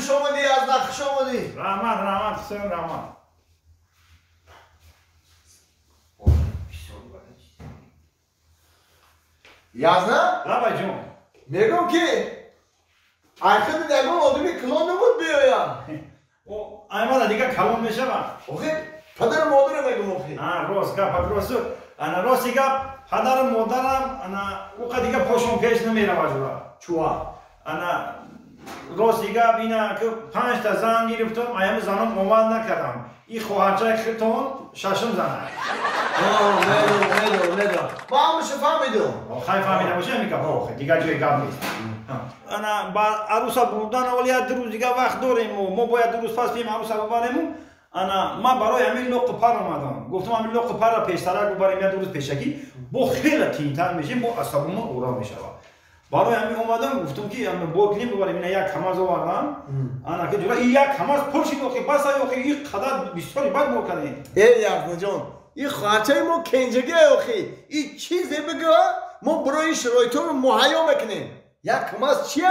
خوش آمدی از خوش آمدی رحمت حسین رحمت یازنا لابا جون میگم که آخر نگم آدمی کلان نمود بیایم ایمان دیگه کلان میشه با اوه پدر مادر میگم اوه راست گپ راست انا راستی گپ پدر مادرم انا او دیگه پاشون پیش نمیره واجبا چوا انا راستی گپ اینا که 5 تا زن گرفتم ایم زنم اومد نکردم این خواهرچه خیتون ششم زنه نه ما همش فهمیدم خیلی فهمیده باشه میگم دیگه جای گپ نیست انا با عروسا بودن اولیا دو روز دیگه وقت داریم و ما باید 2 روز پس بریم عروسا ببریم انا ما برای همین لق پر اومدم گفتم همین لق پر را پیشترک ببریم یا 2 روز پیشکی با خیلی تینتر میشیم با عصبمون اورام میشه برای همین اومدم گفتم که ام بوکلی ببریم اینا یک کماز آوردم انا که جوری یک کماز پرشید که بس آیا که این قدر بسیاری بعد مو کردیم ای یارنا جان این خاطر ما کنجگی اوخی این چیزی بگه ما برای شرایطون مهیا میکنیم یک کماز چیه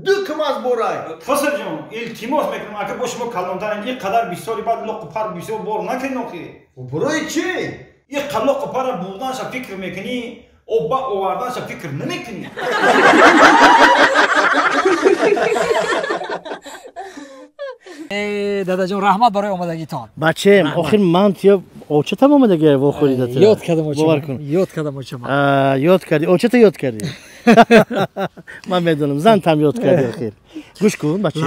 2 کماز برای فسر جان التماس میکنم اگه باش ما کلانترین این قدر بسیاری بعد لق پر بسیار بار نکنیم اخی برای چی این لق پر بودنش فکر میکنی او با آوردنش فکر نمیکنی دادا جان رحمت برای اومدگیتان بچه آخر من تیا اوچه تمام اومدگه و خوریدت یاد کردم اوچه یاد کردی اوچه تا یاد کردی من میدونم زن تام یاد کردی آخر گوش کن بچه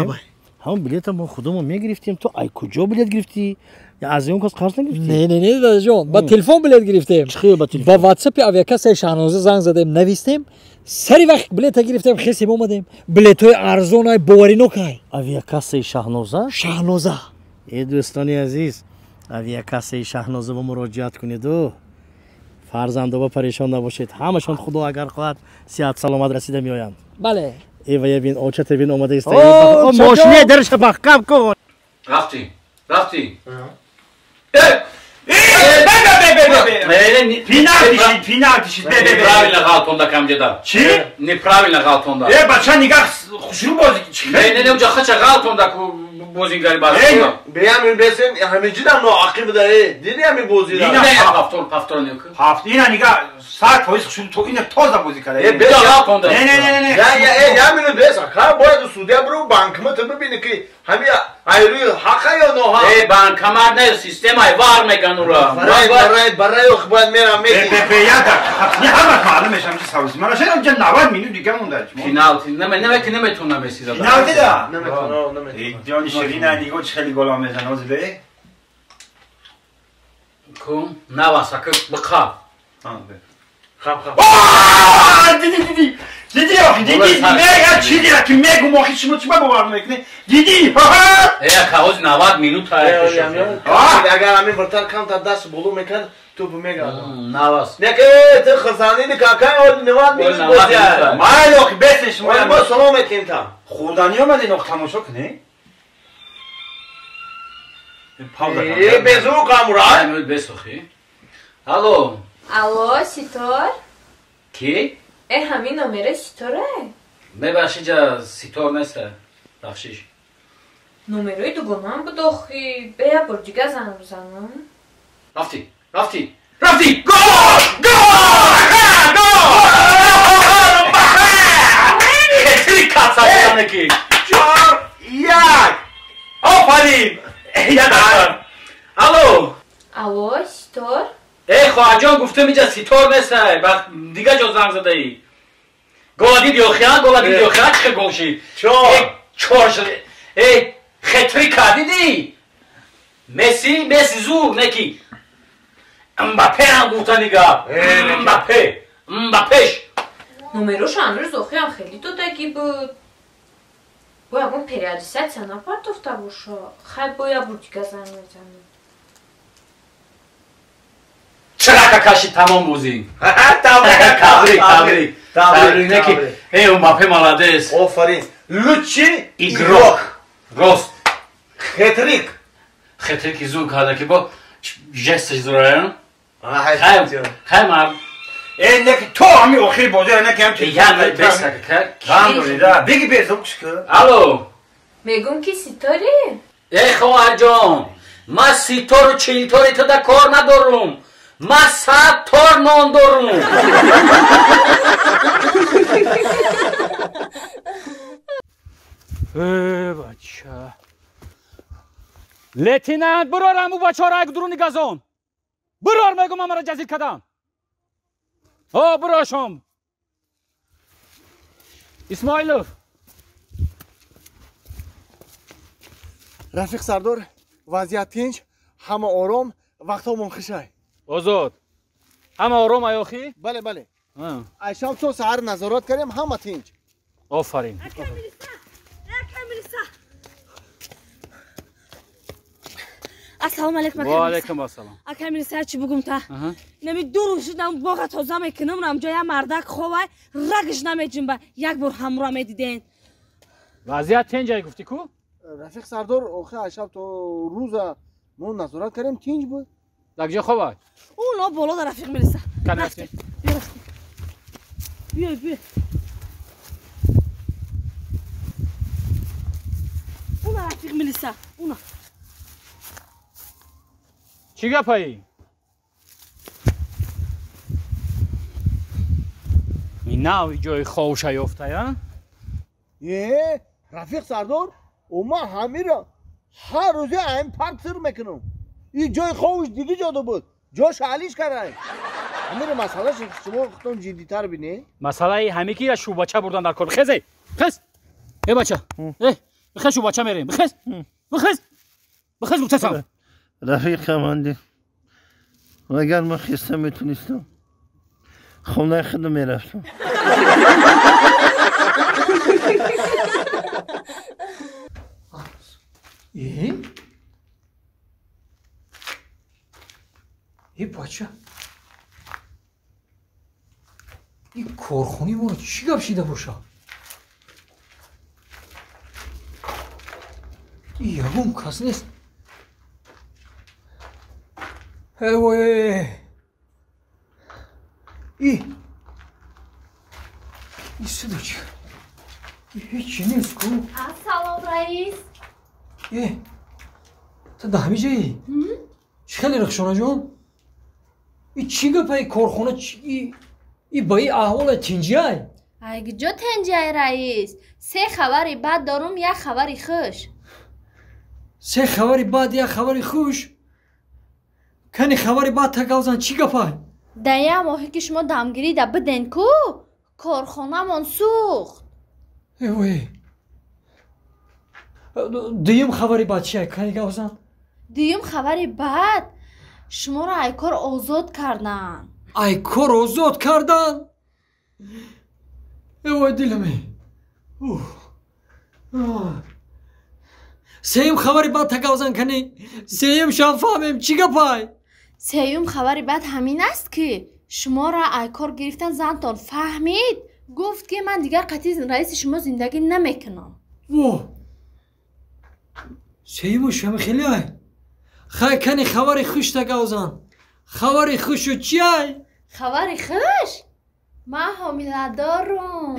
همون بلیط ما خودمون میگرفتیم تو ای کجا بلیط گرفتی یا از اون کس قرض نگرفتی نه دادا جان با تلفن بلیط گرفتیم چخیه با تلفن با واتساپ اویاکاس شاهنوزه زنگ زدیم نوشتیم سری وقت بلیط گرفتیم خیلی اومدیم بلیط‌های ارزون باوری نکنی اویاکاس شاهنوزه ای دوستانی عزیز اویاکاس شاهنوزه با مراجعت کنید و فرزندان پریشان نباشید همشون خدا اگر خواهد صحت سلامت رسیده میآیند بله ای و ببین اوچت ببین اومده است ماشین درش بخکم کن رفتی Неправильно Галтонда кандидат. Чи? Неправильно Галтонда. бача нигах хушру бозӣ не уҷа хача Галтонда бозингари баъд. بیامین بسیم همینجی دم ناعقیب داره دیدی همین بازی را پافتور نیوک. اینا نگاه 100% خشون تو اینو تازه بازی کرده بیا Галтонда. نه یا همینو بس کار باید سعودی برو بانکمت ببینی که همین ایروی حق یا نه ها بانکمت نه سیستم ای وار میگن اورا. برای باید میرم بیاد نه همه معلومه شم چه سوسی من شدم جن 90 مینوت دیگه مونده فینالتی نمیتونم بسیار. فینالتی دا نمیتونم جان شیرین دیگه چخلی گلا میزنه از به کم نواسا که بخواب. خب دیدی آخی میگه چی دیره که میگم آخی شما چی باور میکنی دیدی کاوز 90 مینوت های اگر همین برتر کم تا دست بلو میکرد تو میگه نواس نه که تو خزانه نی کاکای اول 90 مینوت بازی ما آخی بسش ما سلام میکنیم تا خودانی اومدی نقطه تماشا کنی ای بزو کامران نمی‌دونم بسخی. الو. الو سیتار کی؟ همین نمره سیتاره ببخشید جا سیتار نیست بخشیش نمره دوگانه هم بود آخی بیا بر دیگه زنم بزنم رفتی گول خیلی کاسا بزنه کی 4 1 آفرین الو سیتار خواهر جان گفته میجا سیتار نیست دیگه جا زنگ زده ای گولا دیدیوخیان چه گوشی چور شده خطری کردیدی مسی زور نکی امباپه هم گفته نگاه امباپهش نمروش امروز آخی هم خیلی دودگی بود باید اون پریادیست سه نفر دفته باشه خیلی باید بود دیگه زن میزنم چرا کاشی تمام بوزی تبریک نکی امباپه مالادس آفرین لوچی ایگروک راست خطریک زور کرده که با جستش زورایان خیلی مرد نکی تو همی آخری بازی نکی هم چیز یعنی بسکه هم داری دا بگی بیزم چکه الو میگم که ستاره ای خواهر جان من 30 تار و 40 تاری تو در کار ندارم من 100 تار نان دارم بچه لتیننت برار همو بچه ها را اگه درونی گذان برار میگم همه را جزیر کدم براشم اسماعیلوف رفیق سردار وضعیت تنج همه آرام وقتا منخشه آزاد همه آرام ایاخی؟ بله بله ایشام تو سهر نظارت کردیم همه تنج آفرین السلام علیکم و علیکم السلام اکا میرسه چی بگم تا نمی دو روز شدم باغ تازه میکنم رم جای مردک خواه رگش نمیجنبه یک بار همراه میدیدین وضعیت تنج ای گفتی کو؟ رفیق سردار آخه ایشام تو روز ما نظارت کردیم تنج بود در کجا خواه اونا بالا در رفیق میرسه کن رفتیم بیا اونا رفیق میرسه اونا چی گپایی؟ این نوی جای خوش یافته یا؟ یه رفیق سردار ما همه را هر روزه این پرک سر میکنم این جای خوش دیگه جاده بود جاش حلیش کرده همه را مسئله شما خودتون جدی تر بینه مسئله همه کی را شو بچه بردن در کار بخیزه بخیز ای بچه بخیز شو بچه میریم بخیز بخیز رفیق کمانده اگر من خسته میتونستم خونه خودم میرفتم ای بچه این کارخونی ما رو چی گپ شیده باشه این یگون کس نیست وای این صدا چی هیچی نیست کو السلام رئیس تا ده همه جایی چی خیلی رخشانه جان این چی گپه کارخونه این با این احوال تنجی های اگه جا تنجی های رئیس 3 خبری بد دارم 1 خبری خوش 3 خبری بد 1 خبری خوش کنی خبری بد تگوزن چی گپه در یه ماهی که شما دمگیری در بدین کو کارخانه من سوخت وای دویم خبری بد چیه کنی گوزن دویم خبری بد شما را ای کار آزاد کردن ای کار آزاد کردن وای دلمه سیم خبری بد تگوزن کنی سیم شان فهمیم چی گپای سیم خبری بد همین است که شما را ای کار گرفتن زنتان فهمید گفت که من دیگر قطعی رئیس شما زندگی نمیکنم سیم شما خیلی های خیلی کنی خبری خوش تگوزن خبری خوش و چی های خبری خوش من حامله دارم